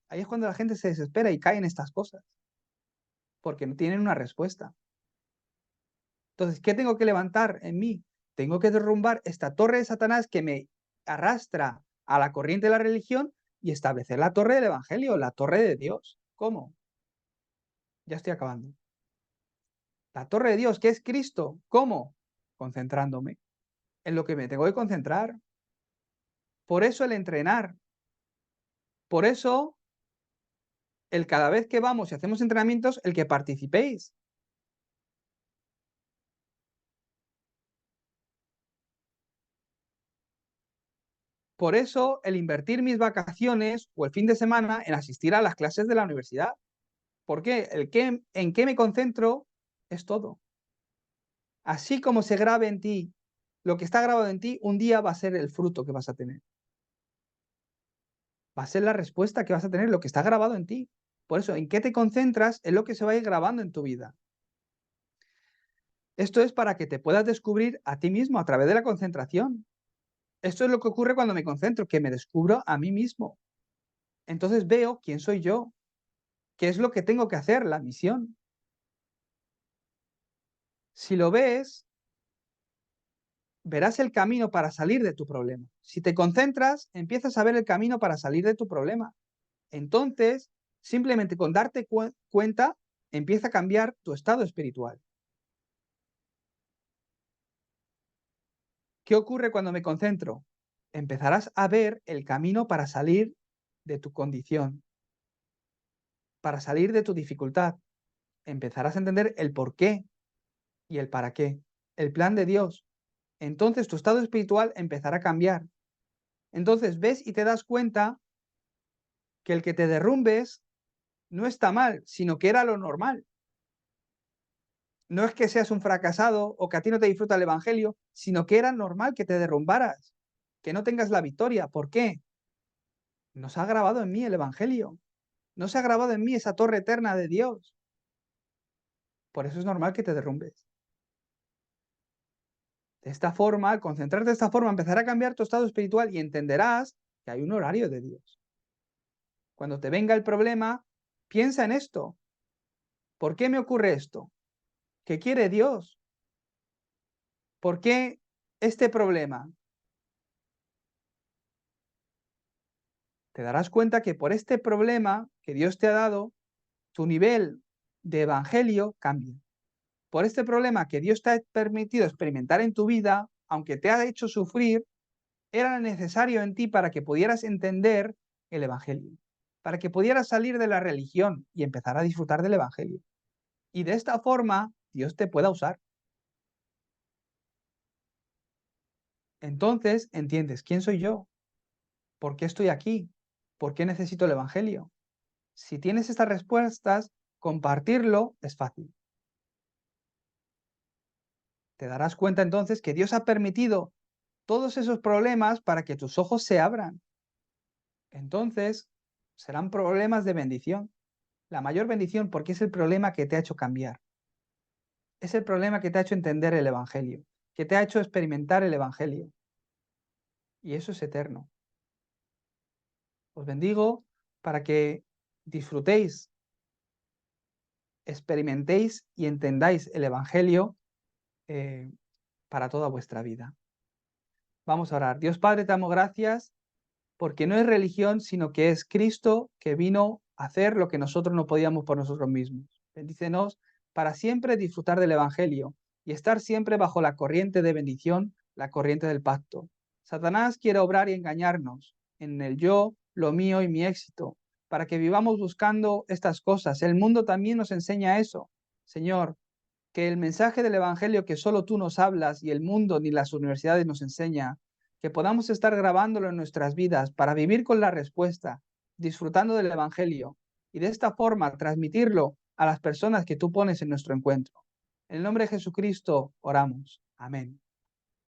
Ahí es cuando la gente se desespera y cae en estas cosas. Porque no tienen una respuesta. Entonces, ¿qué tengo que levantar en mí? Tengo que derrumbar esta torre de Satanás que me arrastra a la corriente de la religión y establecer la torre del Evangelio, la torre de Dios. ¿Cómo? Ya estoy acabando. La torre de Dios, que es Cristo. ¿Cómo? Concentrándome en lo que me tengo que concentrar. Por eso el entrenar. Por eso el cada vez que vamos y hacemos entrenamientos, el que participéis. Por eso el invertir mis vacaciones o el fin de semana en asistir a las clases de la universidad. ¿Por qué? En qué me concentro es todo. Así como se grabe en ti lo que está grabado en ti, un día va a ser el fruto que vas a tener. Va a ser la respuesta que vas a tener, lo que está grabado en ti. Por eso, en qué te concentras es lo que se va a ir grabando en tu vida. Esto es para que te puedas descubrir a ti mismo a través de la concentración. Esto es lo que ocurre cuando me concentro, que me descubro a mí mismo. Entonces veo quién soy yo, qué es lo que tengo que hacer, la misión. Si lo ves, verás el camino para salir de tu problema. Si te concentras, empiezas a ver el camino para salir de tu problema. Entonces, simplemente con darte cuenta, empieza a cambiar tu estado espiritual. ¿Qué ocurre cuando me concentro? Empezarás a ver el camino para salir de tu condición, para salir de tu dificultad. Empezarás a entender el por qué y el para qué, el plan de Dios. Entonces tu estado espiritual empezará a cambiar. Entonces ves y te das cuenta que el que te derrumbes no está mal, sino que era lo normal. No es que seas un fracasado o que a ti no te disfruta el Evangelio, sino que era normal que te derrumbaras, que no tengas la victoria. ¿Por qué? No se ha grabado en mí el Evangelio. No se ha grabado en mí esa torre eterna de Dios. Por eso es normal que te derrumbes. De esta forma, al concentrarte de esta forma, empezará a cambiar tu estado espiritual y entenderás que hay un horario de Dios. Cuando te venga el problema, piensa en esto. ¿Por qué me ocurre esto? ¿Qué quiere Dios? ¿Por qué este problema? Te darás cuenta que por este problema que Dios te ha dado, tu nivel de evangelio cambia. Por este problema que Dios te ha permitido experimentar en tu vida, aunque te ha hecho sufrir, era necesario en ti para que pudieras entender el evangelio, para que pudieras salir de la religión y empezar a disfrutar del evangelio. Y de esta forma, Dios te pueda usar. Entonces entiendes quién soy yo, por qué estoy aquí, por qué necesito el evangelio. Si tienes estas respuestas, compartirlo es fácil. Te darás cuenta entonces que Dios ha permitido todos esos problemas para que tus ojos se abran. Entonces, serán problemas de bendición. La mayor bendición porque es el problema que te ha hecho cambiar. Es el problema que te ha hecho entender el Evangelio, que te ha hecho experimentar el Evangelio. Y eso es eterno. Os bendigo para que disfrutéis, experimentéis y entendáis el Evangelio eh, para toda vuestra vida. Vamos a orar. Dios Padre, te damos gracias porque no es religión, sino que es Cristo que vino a hacer lo que nosotros no podíamos por nosotros mismos. Bendícenos para siempre disfrutar del Evangelio y estar siempre bajo la corriente de bendición, la corriente del pacto. Satanás quiere obrar y engañarnos en el yo, lo mío y mi éxito, para que vivamos buscando estas cosas. El mundo también nos enseña eso. Señor, que el mensaje del Evangelio que solo tú nos hablas y el mundo ni las universidades nos enseña, que podamos estar grabándolo en nuestras vidas para vivir con la respuesta, disfrutando del Evangelio y de esta forma transmitirlo a las personas que tú pones en nuestro encuentro. En el nombre de Jesucristo oramos. Amén.